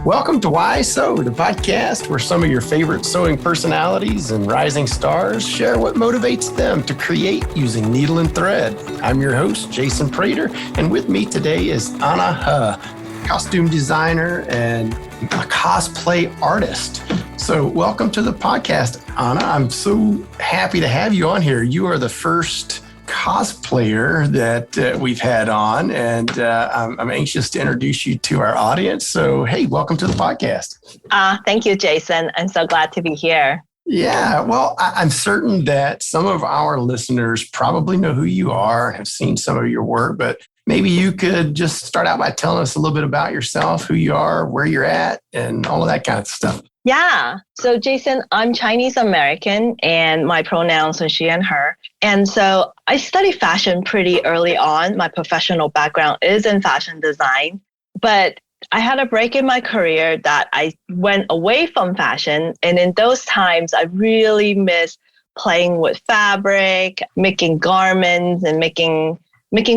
Welcome to Why Sew, the podcast where some of your favorite sewing personalities and rising stars share what motivates them to create using needle and thread. I'm your host, Jason Prater, and with me today is Anna He, costume designer and a cosplay artist. So welcome to the podcast, Anna. I'm so happy to have you on here. You are the first cosplayer that we've had on, and I'm anxious to introduce you to our audience. So, hey, welcome to the podcast. Thank you, Jason. I'm so glad to be here. Yeah, well, I'm certain that some of our listeners probably know who you are, have seen some of your work, but maybe you could just start out by telling us a little bit about yourself, who you are, where you're at, and all of that kind of stuff. Yeah. So, Jason, I'm Chinese American and my pronouns are she and her. And so I studied fashion pretty early on. My professional background is in fashion design, but I had a break in my career that I went away from fashion. And in those times, I really miss playing with fabric, making garments and making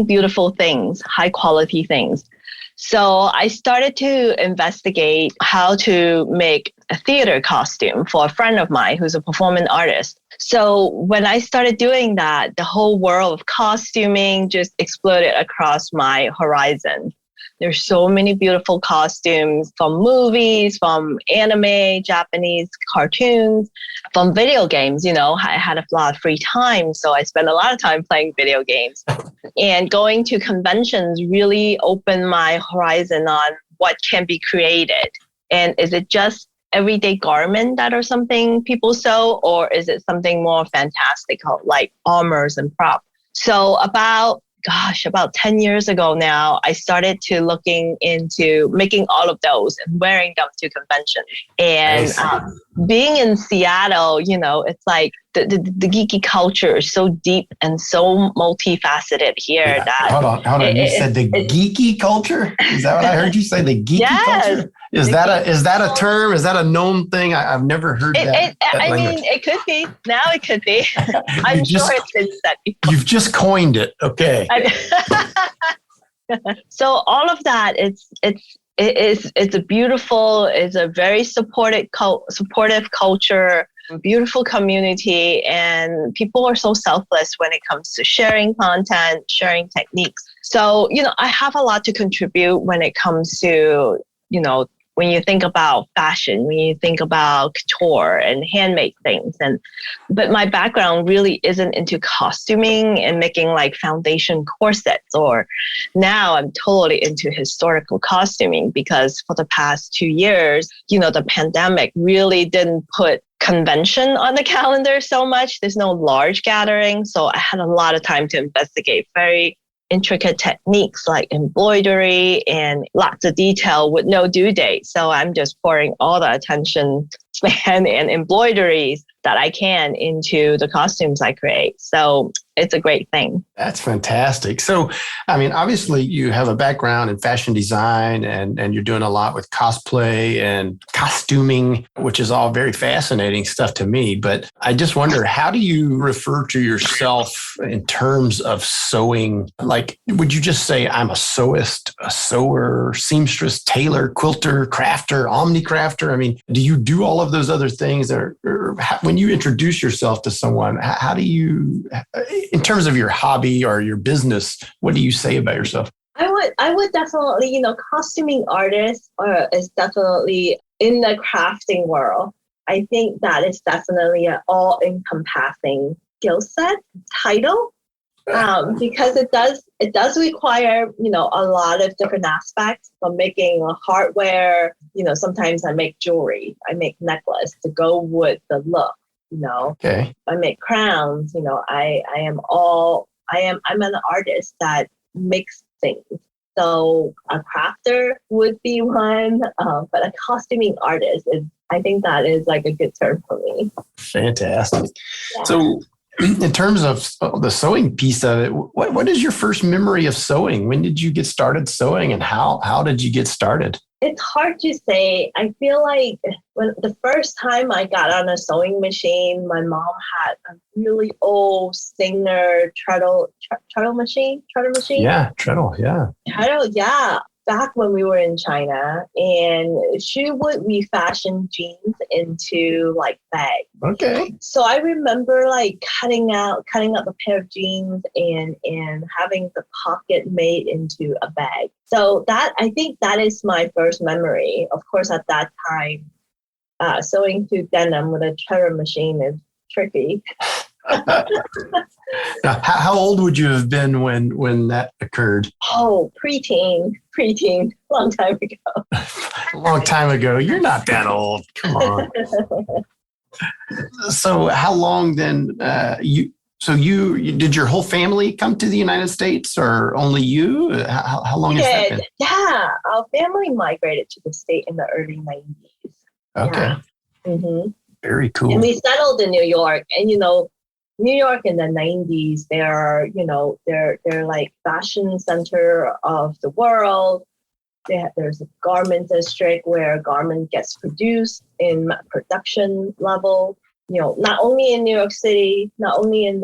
beautiful things, high quality things. So I started to investigate how to make a theater costume for a friend of mine who's a performing artist. So when I started doing that, the whole world of costuming just exploded across my horizon. There's so many beautiful costumes from movies, from anime, Japanese cartoons, from video games. You know, I had a lot of free time, so I spent a lot of time playing video games. And going to conventions really opened my horizon on what can be created. And is it just everyday garment that are something people sew, or is it something more fantastical like armors and props? So about 10 years ago now, I started to looking into making all of those and wearing them to conventions. And being in Seattle, you know, it's like the geeky culture is so deep and so multifaceted here. Yeah. That Hold on. You said the geeky culture? Is that what I heard you say? The geeky culture? Is that a term? Is that a known thing? I've never heard that. I mean, it could be. Now it could be. I'm sure it's been said before. You've just coined it. Okay. So all of that, it's a beautiful, it's a very supportive culture, beautiful community, and people are so selfless when it comes to sharing content, sharing techniques. So, you know, I have a lot to contribute when it comes to, you know, when you think about fashion, when you think about couture and handmade things. But my background really isn't into costuming and making like foundation corsets, or now I'm totally into historical costuming because for the past 2 years, you know, the pandemic really didn't put convention on the calendar so much. There's no large gathering. So I had a lot of time to investigate very intricate techniques like embroidery and lots of detail with no due date. So I'm just pouring all the attention span and embroideries that I can into the costumes I create. So it's a great thing. That's fantastic. So, I mean, obviously you have a background in fashion design and you're doing a lot with cosplay and costuming, which is all very fascinating stuff to me. But I just wonder, how do you refer to yourself in terms of sewing? Like, would you just say I'm a sewist, a sewer, seamstress, tailor, quilter, crafter, omni-crafter? I mean, do you do all of those other things? Or when you introduce yourself to someone, how do you, in terms of your hobby or your business, what do you say about yourself? I would definitely, you know, costuming artist is definitely in the crafting world. I think that is definitely an all-encompassing skill set title, because it does require, you know, a lot of different aspects from making hardware. You know, sometimes I make jewelry, I make necklace to go with the look. You know, okay. I make crowns. You know, I'm an artist that makes things. So a crafter would be one, but a costuming artist I think that is like a good term for me. Fantastic. Yeah. So in terms of the sewing piece of it, what is your first memory of sewing? When did you get started sewing, and how did you get started? It's hard to say. I feel like when the first time I got on a sewing machine, my mom had a really old Singer treadle machine. Yeah, treadle, yeah. Treadle, yeah. back when we were in China, and she would refashion jeans into like bags. Okay. So I remember like cutting up a pair of jeans and having the pocket made into a bag. So that, I think that is my first memory. Of course, at that time, sewing through denim with a cheddar machine is tricky. Now, how old would you have been when that occurred? Oh, preteen, long time ago. A long time ago. You're not that old. Come on. So how long then you did your whole family come to the United States or only you? How long has that been? Yeah, our family migrated to the state in the early 90s. Okay. Yeah. Mm-hmm. Very cool. And we settled in New York, and New York in the 90s, they're like fashion center of the world. There's a garment district where garment gets produced in production level. Not only in New York City, not only in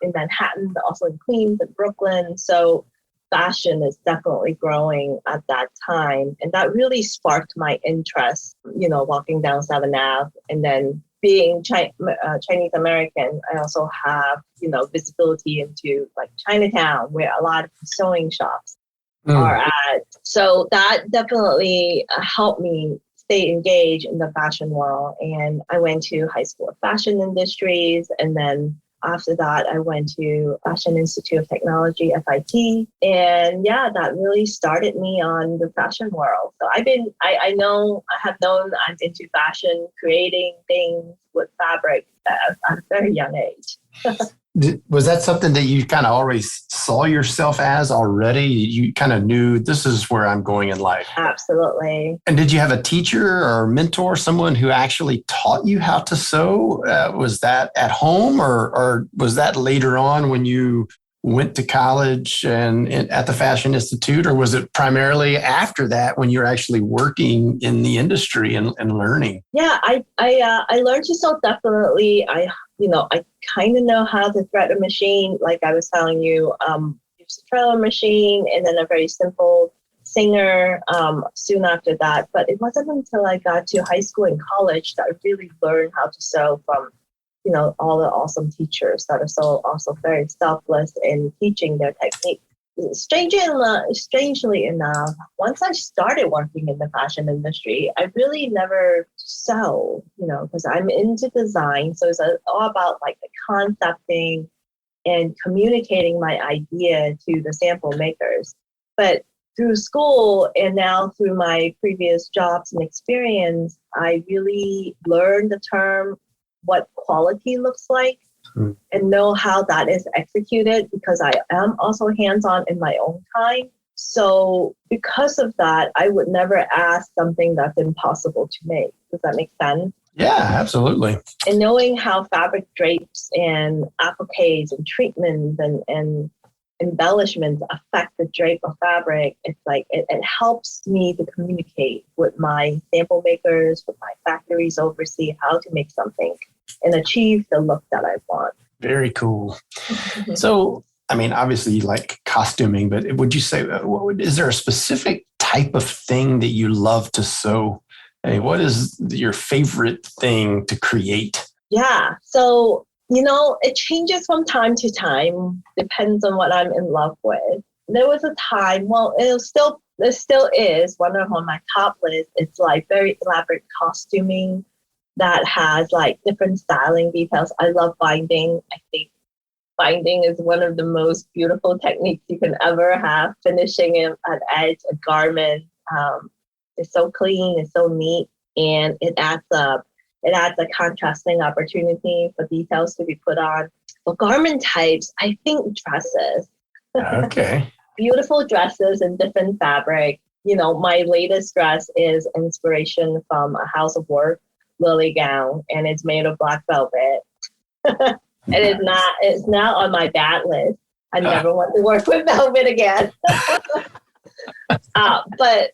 Manhattan, but also in Queens and Brooklyn. So fashion is definitely growing at that time, and that really sparked my interest. Walking down 7th Ave, and then being Chinese American, I also have visibility into like Chinatown, where a lot of sewing shops are at. So that definitely helped me stay engaged in the fashion world. And I went to High School of Fashion Industries, and then after that, I went to Fashion Institute of Technology, FIT. And yeah, that really started me on the fashion world. So I have known I'm into fashion, creating things with fabric at a very young age. Was that something that you kind of always saw yourself as already? You kind of knew this is where I'm going in life. Absolutely. And did you have a teacher or mentor, someone who actually taught you how to sew? Was that at home or was that later on when you went to college and at the Fashion Institute? Or was it primarily after that when you're actually working in the industry and learning? Yeah, I learned to sew definitely. I kind of know how to thread a machine, like I was telling you, use a trailer machine, and then a very simple Singer soon after that. But it wasn't until I got to high school and college that I really learned how to sew from, all the awesome teachers that are so also very selfless in teaching their technique. Strangely enough, once I started working in the fashion industry, I really never sew, because I'm into design. So it's all about like the concepting and communicating my idea to the sample makers. But through school and now through my previous jobs and experience, I really learned the term, what quality looks like. And know how that is executed, because I am also hands-on in my own time. So because of that, I would never ask something that's impossible to make. Does that make sense? Yeah, absolutely. And knowing how fabric drapes and appliques and treatments and embellishments affect the drape of fabric, it's like it helps me to communicate with my sample makers, with my factories oversee how to make something and achieve the look that I want. Very cool. So, I mean, obviously you like costuming, but would you say, is there a specific type of thing that you love to sew? Hey, what is your favorite thing to create? Yeah. So, it changes from time to time, depends on what I'm in love with. There was a time, it still is one of on my top list. It's like very elaborate costuming that has like different styling details. I love binding. I think binding is one of the most beautiful techniques you can ever have. Finishing an edge, a garment. It's so clean, it's so neat, and it adds a contrasting opportunity for details to be put on. For garment types, I think dresses. Okay. Beautiful dresses in different fabric. My latest dress is inspiration from a House of Work lily gown, and it's made of black velvet. And it's not on my bad list. I never want to work with velvet again. But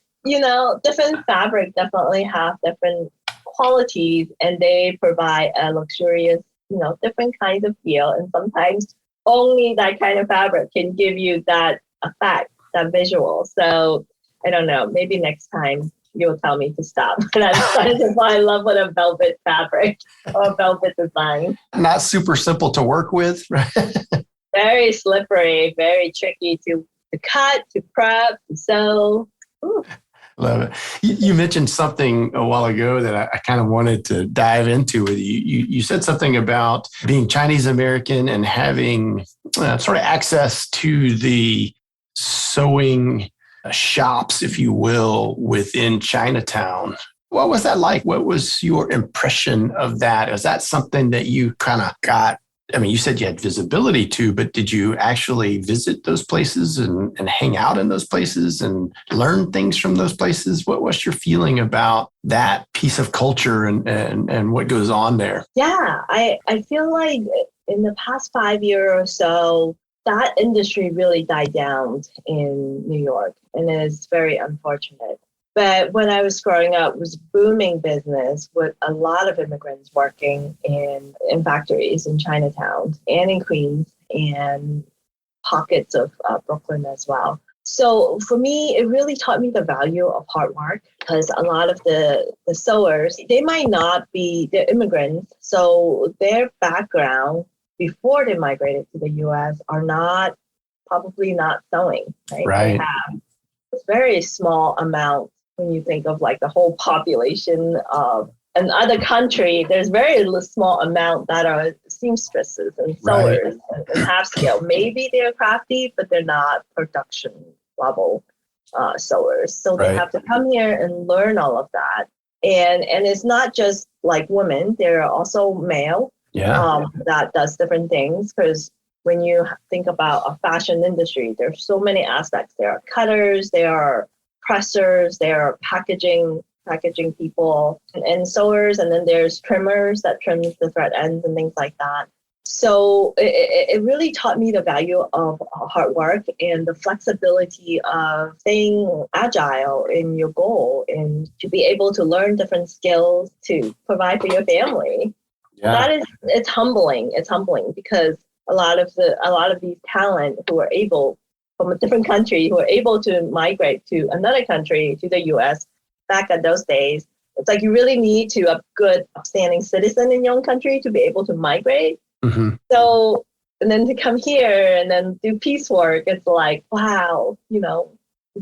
different fabric definitely have different qualities, and they provide a luxurious, different kinds of feel. And sometimes only that kind of fabric can give you that effect, that visual. So I don't know. Maybe next time you'll tell me to stop. And I'm starting to fall in love with a velvet fabric or a velvet design. Not super simple to work with, right? Very slippery, very tricky to cut, to prep, to sew. Ooh. Love it. You mentioned something a while ago that I kind of wanted to dive into with you. You said something about being Chinese American and having sort of access to the sewing shops, if you will, within Chinatown. What was that like? What was your impression of that? Is that something that you kind of got? I mean, you said you had visibility to, but did you actually visit those places and hang out in those places and learn things from those places? What's your feeling about that piece of culture and what goes on there? Yeah, I feel like in the past 5 years or so, that industry really died down in New York, and it is very unfortunate. But when I was growing up, it was booming business with a lot of immigrants working in factories in Chinatown and in Queens and pockets of Brooklyn as well. So for me, it really taught me the value of hard work because a lot of the sewers, they might not be, they're immigrants. So their background before they migrated to the US are probably not sewing, right? Right. They have a very small amount. When you think of like the whole population of another country, there's very small amount that are seamstresses and sewers and half scale. Maybe they're crafty, but they're not production level sewers. So they have to come here and learn all of that. And it's not just like women, there are also male that does different things. Because when you think about a fashion industry, there's so many aspects. There are cutters, there are pressers, there are packaging people and sewers, and then there's trimmers that trims the thread ends and things like that. So it really taught me the value of hard work and the flexibility of staying agile in your goal and to be able to learn different skills to provide for your family. Yeah. It's humbling. It's humbling because a lot of these talent who are able from a different country who are able to migrate to another country, to the US, back at those days, it's like you really need to a good, upstanding citizen in your own country to be able to migrate. Mm-hmm. So, and then to come here and then do piecework, it's like, wow, the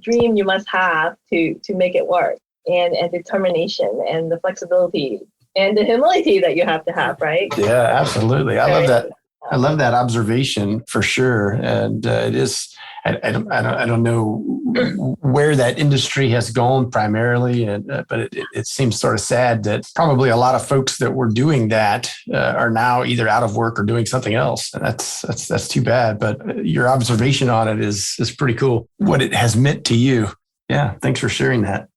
dream you must have to make it work, and determination and the flexibility and the humility that you have to have, right? Yeah, absolutely. I love that. I love that observation for sure. And it is, I don't know where that industry has gone primarily, but it seems sort of sad that probably a lot of folks that were doing that are now either out of work or doing something else. And that's too bad. But your observation on it is pretty cool. What it has meant to you. Yeah. Thanks for sharing that.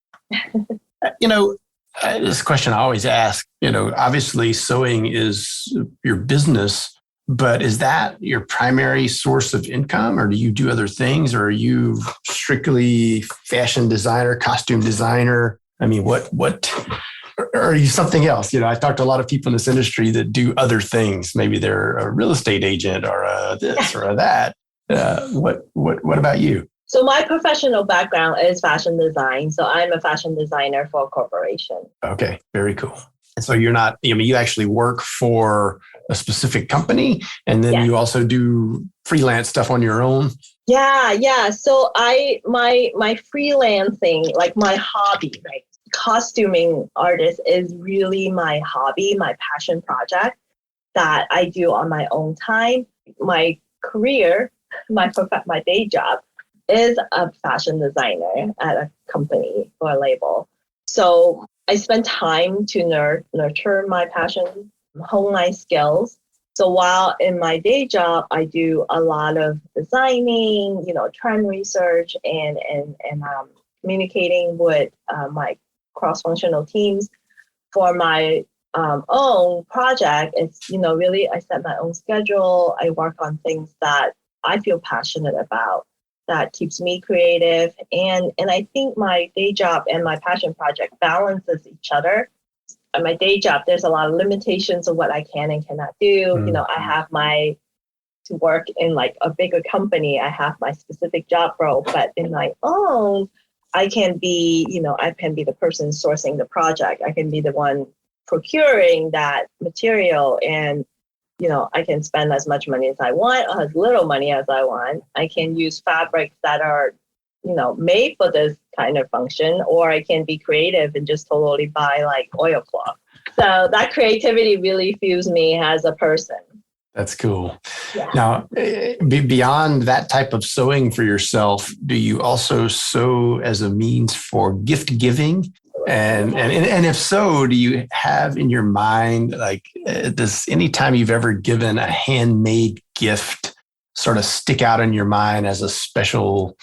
This question I always ask, obviously sewing is your business. But is that your primary source of income, or do you do other things, or are you strictly fashion designer, costume designer? I mean, what or are you something else? I talked to a lot of people in this industry that do other things. Maybe they're a real estate agent or a this or a that. What about you? So my professional background is fashion design. So I'm a fashion designer for a corporation. Okay, very cool. And so you're not, you actually work for a specific company, and then you also do freelance stuff on your own. Yeah. So my freelancing, like my hobby, right? Costuming artist is really my hobby, my passion project that I do on my own time. My career, my day job is a fashion designer at a company or a label. So I spend time to nurture my passion, hone my skills. So while in my day job, I do a lot of designing, trend research and communicating with my cross-functional teams. For my own project, it's, really I set my own schedule. I work on things that I feel passionate about. That keeps me creative. And I think my day job and my passion project balances each other. At my day job, there's a lot of limitations of what I can and cannot do. Mm-hmm. I have to work in like a bigger company, I have my specific job role, but in my own, I can be, I can be the person sourcing the project. I can be the one procuring that material, and I can spend as much money as I want or as little money as I want. I can use fabrics that are, made for this kind of function, or I can be creative and just totally buy like oilcloth. So that creativity really fuels me as a person. That's cool. Yeah. Now, beyond that type of sewing for yourself, do you also sew as a means for gift giving? And if so, do you have in your mind, like, does any time you've ever given a handmade gift sort of stick out in your mind as a special,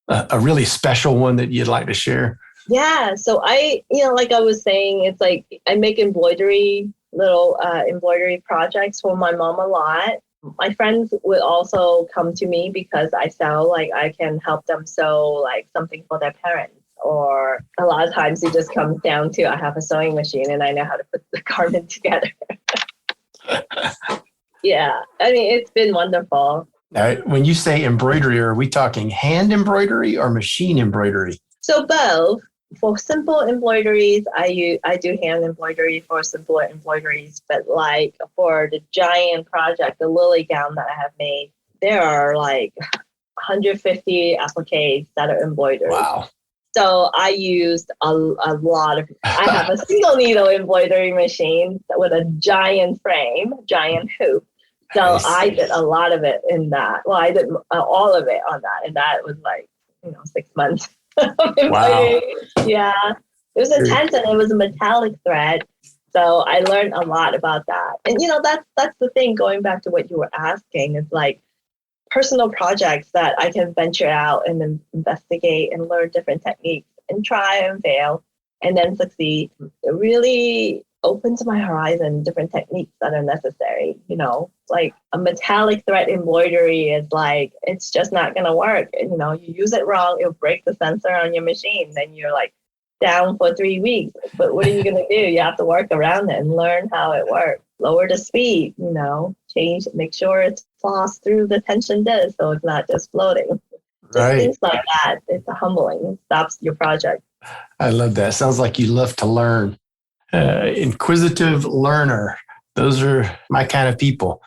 a really special one that you'd like to share? Yeah. So I, like I was saying, it's like I make little embroidery projects for my mom a lot. My friends would also come to me because I sell, like I can help them sew like something for their parents. Or a lot of times it just comes down to I have a sewing machine and I know how to put the garment together. Yeah. I mean, it's been wonderful. Now, when you say embroidery, are we talking hand embroidery or machine embroidery? So both. For simple embroideries, I do hand embroidery for simpler embroideries, but like for the giant project, the lily gown that I have made, there are like 150 appliques that are embroidered. Wow. So I used a lot of, I have a single needle embroidery machine with a giant frame, giant hoop. So I did a lot of it in that. Well, I did all of it on that. And that was like, 6 months. Wow. Yeah, it was intense and it was a metallic thread. So I learned a lot about that. And that's the thing, going back to what you were asking, it's like personal projects that I can venture out and then investigate and learn different techniques and try and fail and then succeed. It really opens my horizon, different techniques that are necessary. Like a metallic thread embroidery is like, it's just not going to work. And, you use it wrong, it'll break the sensor on your machine. Then you're like down for 3 weeks. But what are you going to do? You have to work around it and learn how it works. Lower the speed, change, make sure it's flossed through the tension disc so it's not just floating. Just things like that. It's humbling. It stops your project. I love that. Sounds like you love to learn. Inquisitive learner. Those are my kind of people.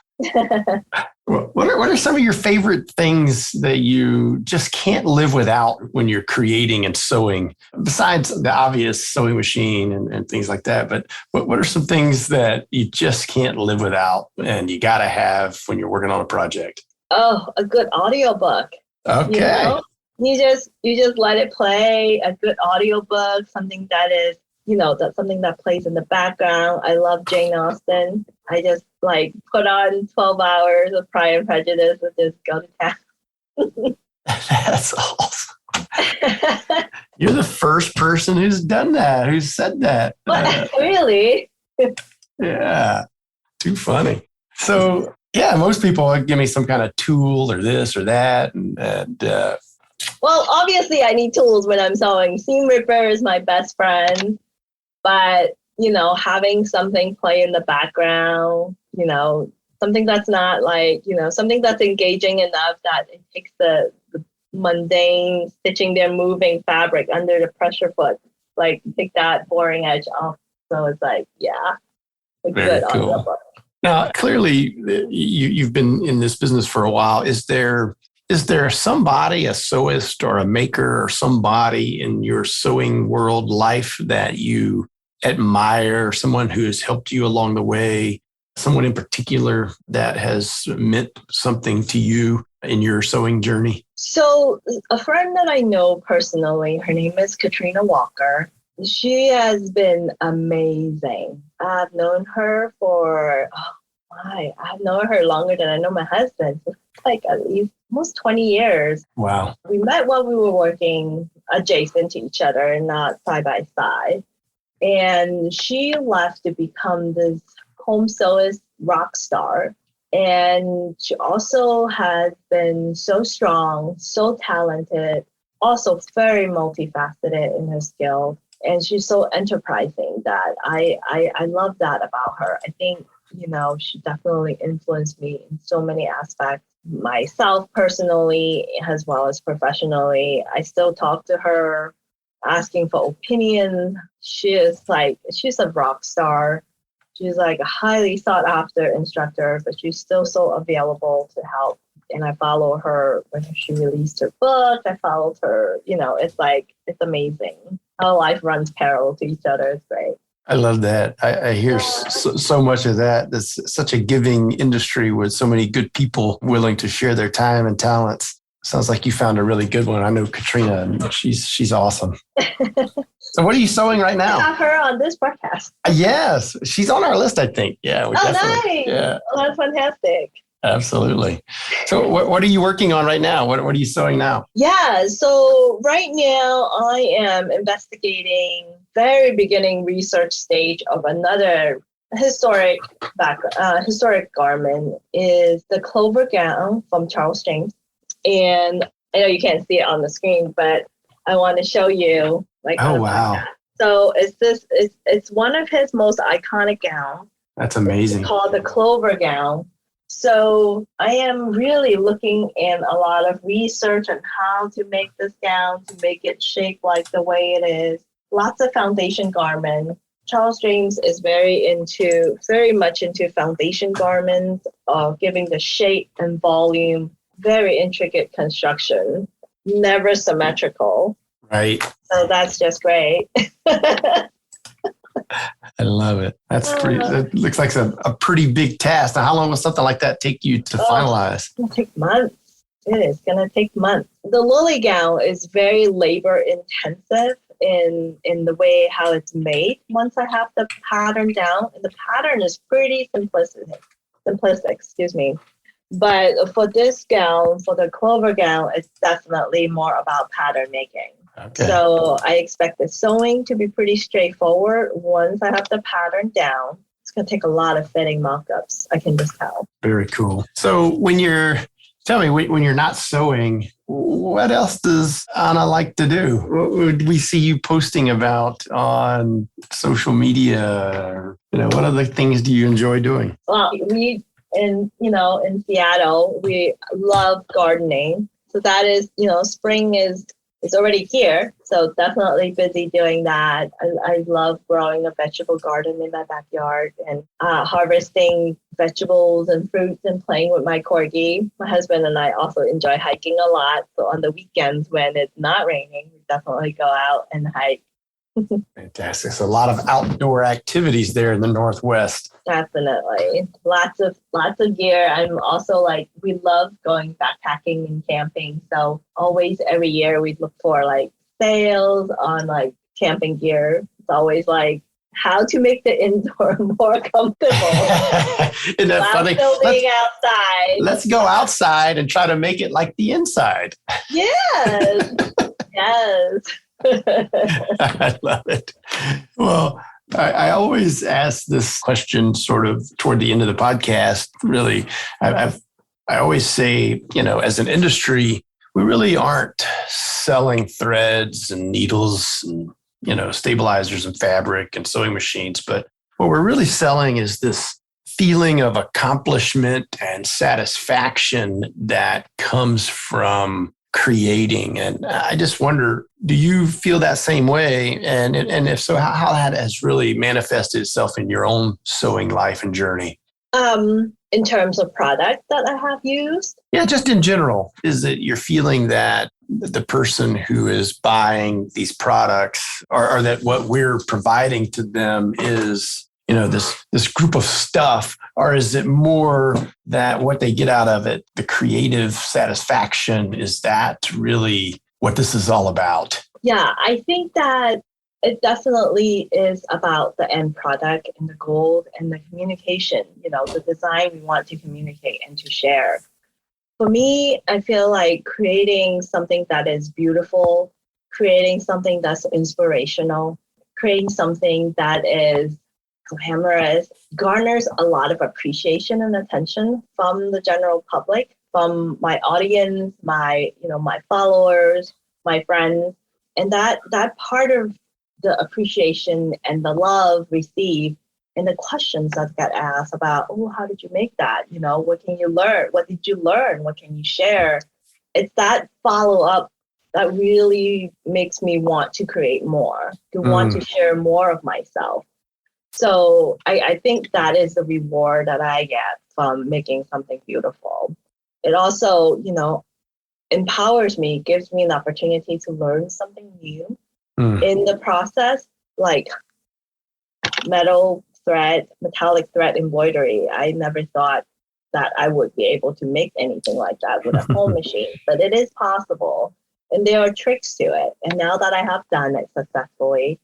What are some of your favorite things that you just can't live without when you're creating and sewing, besides the obvious sewing machine and things like that? But what are some things that you just can't live without and you got to have when you're working on a project? Oh, a good audiobook. Okay. You just let it play. A good audiobook, something that is, that's something that plays in the background. I love Jane Austen. I just like put on 12 hours of Pride and Prejudice and just go to town. That's awesome. You're the first person who's done that, who's said that. Really? Yeah. Too funny. So, yeah, most people give me some kind of tool or this or that. Well, obviously I need tools when I'm sewing. Seam ripper is my best friend. But, having something play in the background, something that's not like, something that's engaging enough that it takes the mundane stitching their moving fabric under the pressure foot, like take that boring edge off. So it's like, yeah, a good audiobook. Now, clearly, you've been in this business for a while. Is there somebody, a sewist or a maker or somebody in your sewing world life that you admire, someone who has helped you along the way, someone in particular that has meant something to you in your sewing journey? So a friend that I know personally, her name is Katrina Walker. She has been amazing. I've known her I've known her longer than I know my husband. It's like at least almost 20 years. Wow. We met while we were working adjacent to each other and not side by side. And she left to become this home sewist rock star. And she also has been so strong, so talented, also very multifaceted in her skills. And she's so enterprising that I love that about her. I think, she definitely influenced me in so many aspects. myself personally as well as professionally. I still talk to her, asking for opinion. She's a rock star. She's like a highly sought after instructor, but she's still so available to help. And I follow her when she released her book. I followed her. It's amazing how life runs parallel to each other. It's great. I love that. I hear so much of that. It's such a giving industry with so many good people willing to share their time and talents. Sounds like you found a really good one. I know Katrina, and she's awesome. So what are you sewing right now? I have her on this podcast. Yes, she's on our list, I think. Yeah. Nice. Yeah. Oh, that's fantastic. Absolutely. So what are you working on right now? What are you sewing now? Yeah, so right now I am investigating very beginning research stage of another historic garment is the clover gown from Charles James. And I know you can't see it on the screen, but I want to show you Oh, wow. So it's one of his most iconic gowns. That's amazing. It's called the clover gown. So I am really looking in a lot of research on how to make this gown, to make it shaped like the way it is. Lots of foundation garment. Charles James is very much into foundation garments, giving the shape and volume, very intricate construction, never symmetrical. Right. So that's just great. I love it. That looks like a pretty big task. Now, how long will something like that take you to finalize? It's going to take months. It is going to take months. The lily gown is very labor intensive in the way how it's made. Once I have the pattern down, and the pattern is pretty simplistic, excuse me. But for this gown, for the clover gown, it's definitely more about pattern making. Okay. So I expect the sewing to be pretty straightforward. Once I have the pattern down, it's going to take a lot of fitting mock-ups. I can just tell. Very cool. So when you're not sewing, what else does Anna like to do? What would we see you posting about on social media? What other things do you enjoy doing? Well, in Seattle, we love gardening. So that is, spring is already here. So definitely busy doing that. I love growing a vegetable garden in my backyard and harvesting vegetables and fruits and playing with my corgi. My husband and I also enjoy hiking a lot. So on the weekends when it's not raining, we definitely go out and hike. Fantastic. So a lot of outdoor activities there in the Northwest. Definitely. Lots of gear. I'm also we love going backpacking and camping. So always every year we look for sales on camping gear. It's always how to make the indoor more comfortable. Isn't that funny? Still being outside. Let's go outside and try to make it like the inside. Yes. Yes. I love it. Well, I always ask this question sort of toward the end of the podcast. Really, I always say, as an industry, we really aren't selling threads and needles and, stabilizers and fabric and sewing machines. But what we're really selling is this feeling of accomplishment and satisfaction that comes from creating. And I just wonder, do you feel that same way? And if so, how that has really manifested itself in your own sewing life and journey? In terms of product that I have used? Yeah, just in general. Is it you're feeling that the person who is buying these products or that what we're providing to them is, this group of stuff, or is it more that what they get out of it, the creative satisfaction, is that really what this is all about? Yeah, I think that it definitely is about the end product and the goal and the communication, the design we want to communicate and to share. For me, I feel like creating something that is beautiful, creating something that's inspirational, creating something that is glamorous, garners a lot of appreciation and attention from the general public, from my audience, my followers, my friends. And that part of the appreciation and the love received and the questions that get asked about, oh, how did you make that? What can you learn? What did you learn? What can you share? It's that follow up that really makes me want to create more, to want to share more of myself. So I think that is the reward that I get from making something beautiful. It also, empowers me, gives me an opportunity to learn something new in the process, like metallic thread embroidery. I never thought that I would be able to make anything like that with a home machine, but it is possible. And there are tricks to it. And now that I have done it successfully,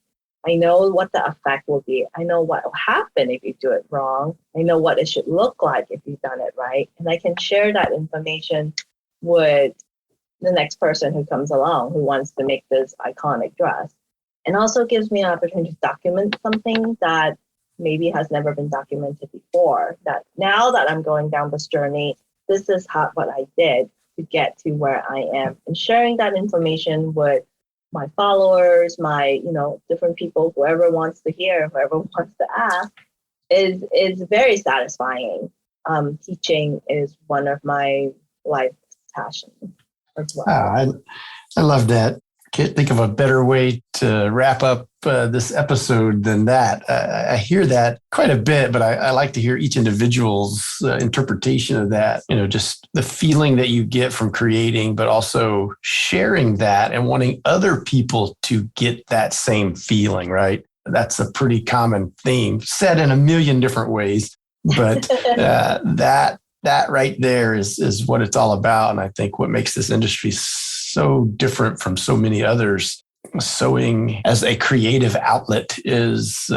I know what the effect will be. I know what will happen if you do it wrong. I know what it should look like if you've done it right. And I can share that information with the next person who comes along who wants to make this iconic dress. And also gives me an opportunity to document something that maybe has never been documented before. That now that I'm going down this journey, this is what I did to get to where I am. And sharing that information with my followers, my, different people, whoever wants to hear, whoever wants to ask, is very satisfying. Teaching is one of my life passions as well. I love that. Can't think of a better way to wrap up this episode than that. I hear that quite a bit, but I like to hear each individual's interpretation of that. Just the feeling that you get from creating, but also sharing that and wanting other people to get that same feeling, right? That's a pretty common theme, said in a million different ways, but that right there is what it's all about. And I think what makes this industry so different from so many others. Sewing as a creative outlet is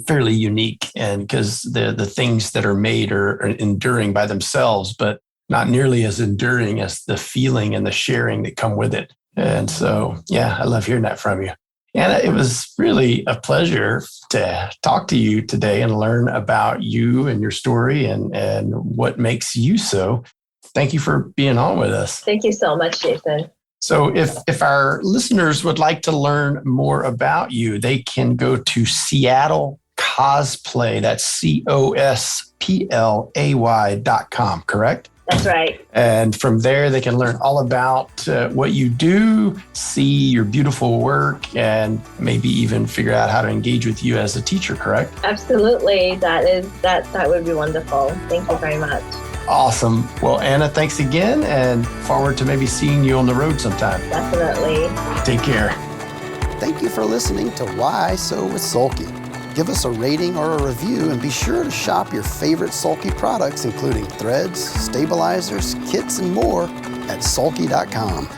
fairly unique, and because the things that are made are enduring by themselves, but not nearly as enduring as the feeling and the sharing that come with it. And so, yeah, I love hearing that from you. Anna, it was really a pleasure to talk to you today and learn about you and your story and what makes you so. Thank you for being on with us. Thank you so much, Jason. So if our listeners would like to learn more about you, they can go to Seattle Cosplay. That's COSPLAY.com, correct? That's right. And from there, they can learn all about what you do, see your beautiful work, and maybe even figure out how to engage with you as a teacher, correct? Absolutely. That would be wonderful. Thank you very much. Awesome. Well, Anna, thanks again, and forward to maybe seeing you on the road sometime. Definitely. Take care. Thank you for listening to Why I Sew with Sulky. Give us a rating or a review, and be sure to shop your favorite Sulky products, including threads, stabilizers, kits, and more at sulky.com.